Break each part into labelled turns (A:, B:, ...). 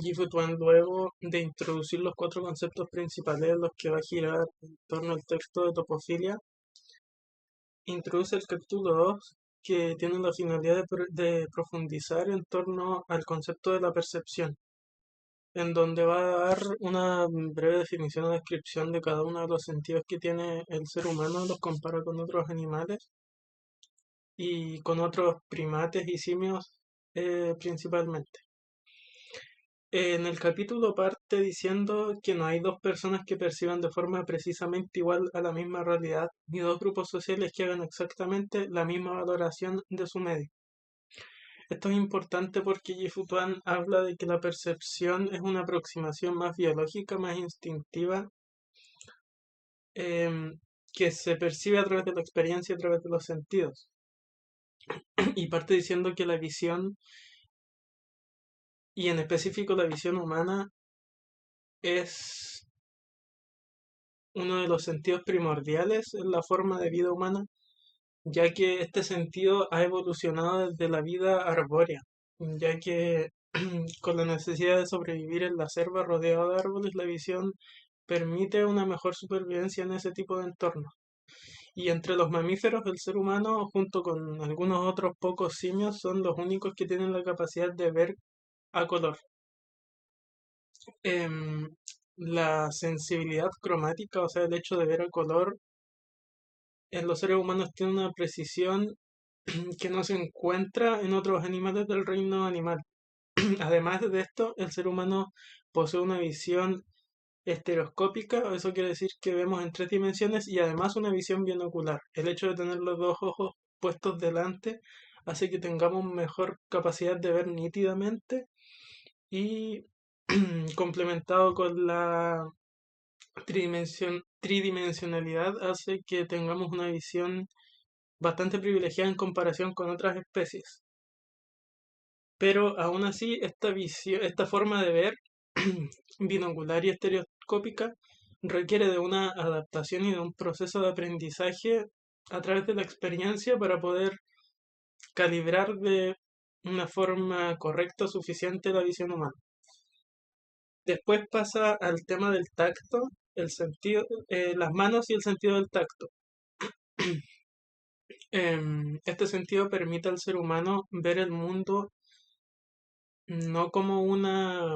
A: Yifutuan, luego de introducir los cuatro conceptos principales en los que va a girar en torno al texto de topofilia, introduce el capítulo 2 que tiene la finalidad de profundizar en torno al concepto de la percepción, en donde va a dar una breve definición o descripción de cada uno de los sentidos que tiene el ser humano, los compara con otros animales y con otros primates y simios principalmente. En el capítulo parte diciendo que no hay dos personas que perciban de forma precisamente igual a la misma realidad, ni dos grupos sociales que hagan exactamente la misma valoración de su medio. Esto es importante porque Yifutuan habla de que la percepción es una aproximación más biológica, más instintiva, em, que se percibe a través de la experiencia, a través de los sentidos. Y parte diciendo que la visión, y en específico la visión humana, es uno de los sentidos primordiales en la forma de vida humana, ya que este sentido ha evolucionado desde la vida arbórea, ya que con la necesidad de sobrevivir en la selva rodeado de árboles, la visión permite una mejor supervivencia en ese tipo de entorno. Y entre los mamíferos, el ser humano, junto con algunos otros pocos simios, son los únicos que tienen la capacidad de ver a color. Em, la sensibilidad cromática, o sea, el hecho de ver a color, en los seres humanos tiene una precisión que no se encuentra en otros animales del reino animal. Además de esto, el ser humano posee una visión estereoscópica, eso quiere decir que vemos en tres dimensiones y además una visión binocular. El hecho de tener los dos ojos puestos delante hace que tengamos mejor capacidad de ver nítidamente y complementado con la tridimensionalidad hace que tengamos una visión bastante privilegiada en comparación con otras especies. Pero aún así, esta visión, esta forma de ver binocular y estereoscópica requiere de una adaptación y de un proceso de aprendizaje a través de la experiencia para poder calibrar de una forma correcta suficiente la visión humana. Después pasa al tema del tacto, el sentido, las manos y el sentido del tacto. Este sentido permite al ser humano ver el mundo no como una,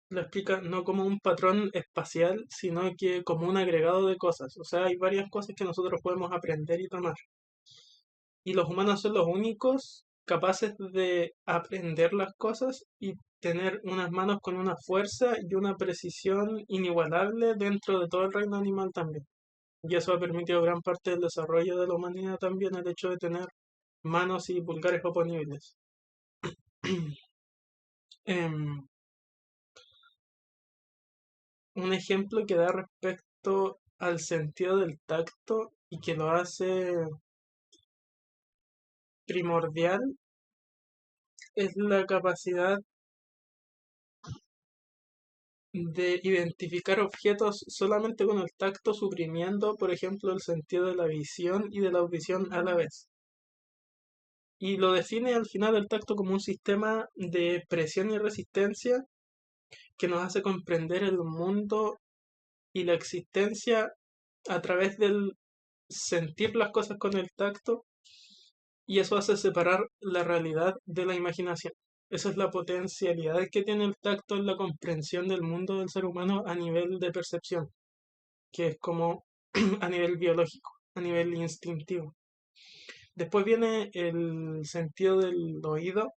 A: lo explica, no como un patrón espacial, sino que como un agregado de cosas. O sea, hay varias cosas que nosotros podemos aprender y tomar. Y los humanos son los únicos capaces de aprender las cosas y tener unas manos con una fuerza y una precisión inigualable dentro de todo el reino animal también. Y eso ha permitido gran parte del desarrollo de la humanidad también, el hecho de tener manos y pulgares oponibles. Em, un ejemplo que da respecto al sentido del tacto y que lo hace primordial es la capacidad de identificar objetos solamente con el tacto, suprimiendo, por ejemplo, el sentido de la visión y de la audición a la vez. Y lo define al final el tacto como un sistema de presión y resistencia que nos hace comprender el mundo y la existencia a través del sentir las cosas con el tacto, y eso hace separar la realidad de la imaginación. Esa es la potencialidad que tiene el tacto en la comprensión del mundo del ser humano a nivel de percepción, que es como a nivel biológico, a nivel instintivo. Después viene el sentido del oído,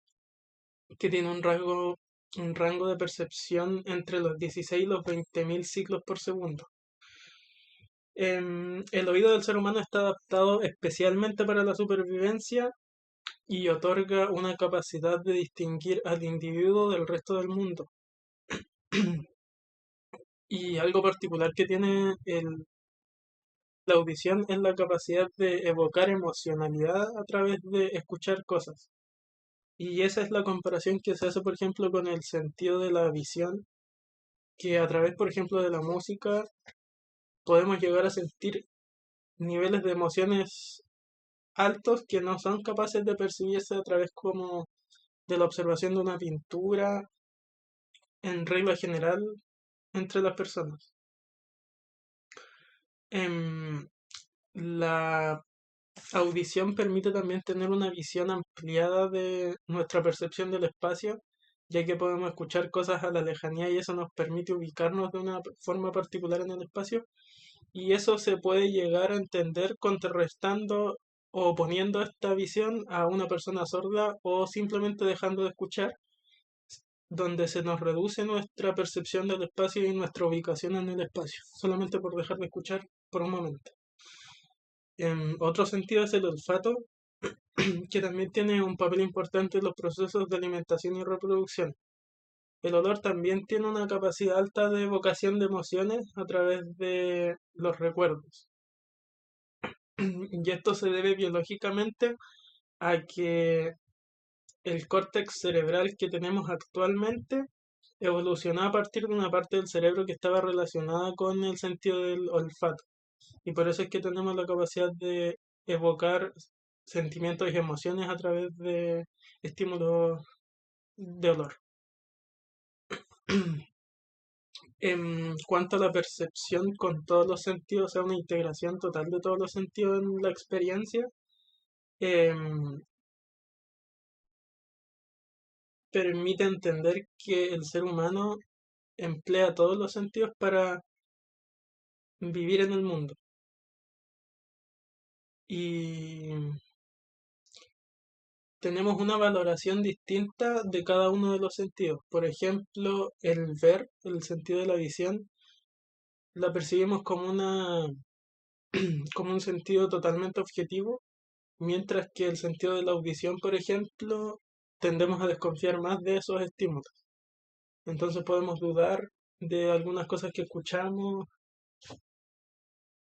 A: que tiene un rango de percepción entre los 16 y los 20.000 ciclos por segundo. El oído del ser humano está adaptado especialmente para la supervivencia y otorga una capacidad de distinguir al individuo del resto del mundo. Y algo particular que tiene la audición es la capacidad de evocar emocionalidad a través de escuchar cosas. Y esa es la comparación que se hace, por ejemplo, con el sentido de la visión, que a través, por ejemplo, de la música podemos llegar a sentir niveles de emociones altos que no son capaces de percibirse a través como de la observación de una pintura en regla general entre las personas. Em, la audición permite también tener una visión ampliada de nuestra percepción del espacio, ya que podemos escuchar cosas a la lejanía y eso nos permite ubicarnos de una forma particular en el espacio. Y eso se puede llegar a entender contrarrestando o poniendo esta visión a una persona sorda o simplemente dejando de escuchar, donde se nos reduce nuestra percepción del espacio y nuestra ubicación en el espacio, solamente por dejar de escuchar por un momento. En otro sentido es el olfato, que también tiene un papel importante en los procesos de alimentación y reproducción. El olor también tiene una capacidad alta de evocación de emociones a través de los recuerdos. Y esto se debe biológicamente a que el córtex cerebral que tenemos actualmente evolucionó a partir de una parte del cerebro que estaba relacionada con el sentido del olfato. Y por eso es que tenemos la capacidad de evocar sentimientos y emociones a través de estímulos de olor. En cuanto a la percepción con todos los sentidos, o sea, una integración total de todos los sentidos en la experiencia, em, permite entender que el ser humano emplea todos los sentidos para vivir en el mundo. Y tenemos una valoración distinta de cada uno de los sentidos. Por ejemplo, el ver, el sentido de la visión, la percibimos como como un sentido totalmente objetivo, mientras que el sentido de la audición, por ejemplo, tendemos a desconfiar más de esos estímulos. Entonces podemos dudar de algunas cosas que escuchamos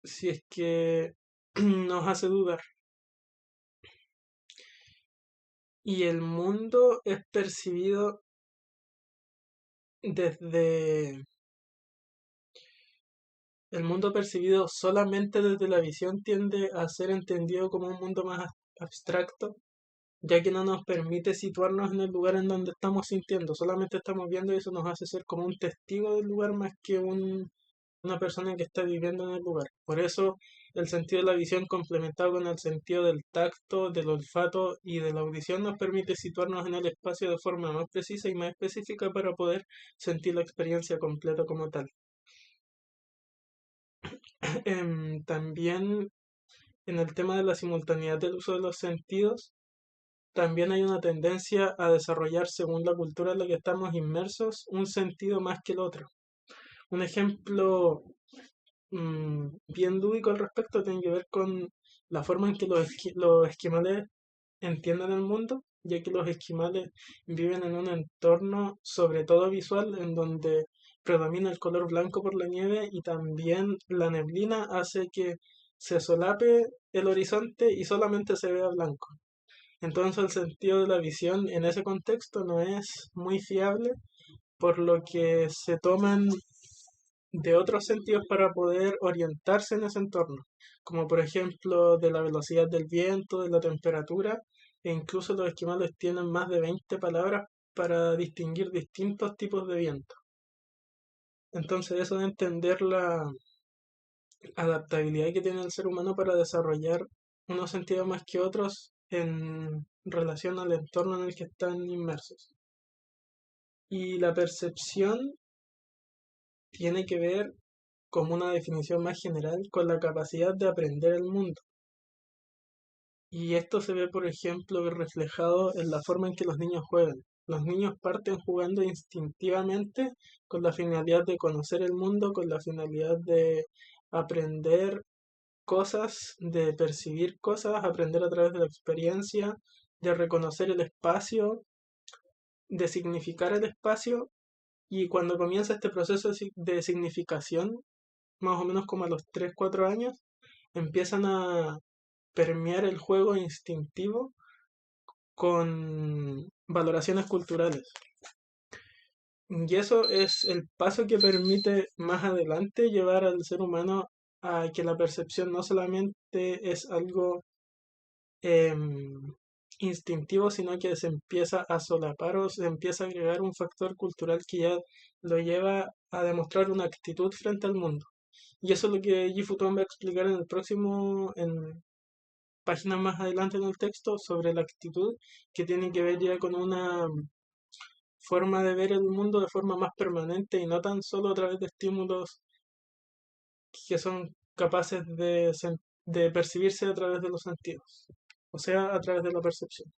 A: si es que nos hace dudar. Y el mundo es percibido desde... El mundo percibido solamente desde la visión tiende a ser entendido como un mundo más abstracto, ya que no nos permite situarnos en el lugar en donde estamos sintiendo, solamente estamos viendo y eso nos hace ser como un testigo del lugar más que una persona que está viviendo en el lugar. Por eso el sentido de la visión complementado con el sentido del tacto, del olfato y de la audición nos permite situarnos en el espacio de forma más precisa y más específica para poder sentir la experiencia completa como tal. También en el tema de la simultaneidad del uso de los sentidos, también hay una tendencia a desarrollar según la cultura en la que estamos inmersos un sentido más que el otro. Un ejemplo bien lúdico al respecto tiene que ver con la forma en que los esquimales entienden el mundo, ya que los esquimales viven en un entorno sobre todo visual en donde predomina el color blanco por la nieve y también la neblina hace que se solape el horizonte y solamente se vea blanco. Entonces el sentido de la visión en ese contexto no es muy fiable, por lo que se toman de otros sentidos para poder orientarse en ese entorno, como por ejemplo de la velocidad del viento, de la temperatura, e incluso los esquimales tienen más de 20 palabras para distinguir distintos tipos de viento. Entonces eso de entender la adaptabilidad que tiene el ser humano para desarrollar unos sentidos más que otros en relación al entorno en el que están inmersos. Y la percepción tiene que ver, como una definición más general, con la capacidad de aprender el mundo. Y esto se ve, por ejemplo, reflejado en la forma en que los niños juegan. Los niños parten jugando instintivamente con la finalidad de conocer el mundo, con la finalidad de aprender cosas, de percibir cosas, aprender a través de la experiencia, de reconocer el espacio, de significar el espacio. Y cuando comienza este proceso de significación, más o menos como a los 3 4 años, empiezan a permear el juego instintivo con valoraciones culturales. Y eso es el paso que permite más adelante llevar al ser humano a que la percepción no solamente es algo em, instintivo, sino que se empieza a solapar o se empieza a agregar un factor cultural que ya lo lleva a demostrar una actitud frente al mundo. Y eso es lo que Gifu-Tom va a explicar en el próximo, en páginas más adelante en el texto, sobre la actitud que tiene que ver ya con una forma de ver el mundo de forma más permanente y no tan solo a través de estímulos que son capaces de percibirse a través de los sentidos, o sea, a través de la percepción.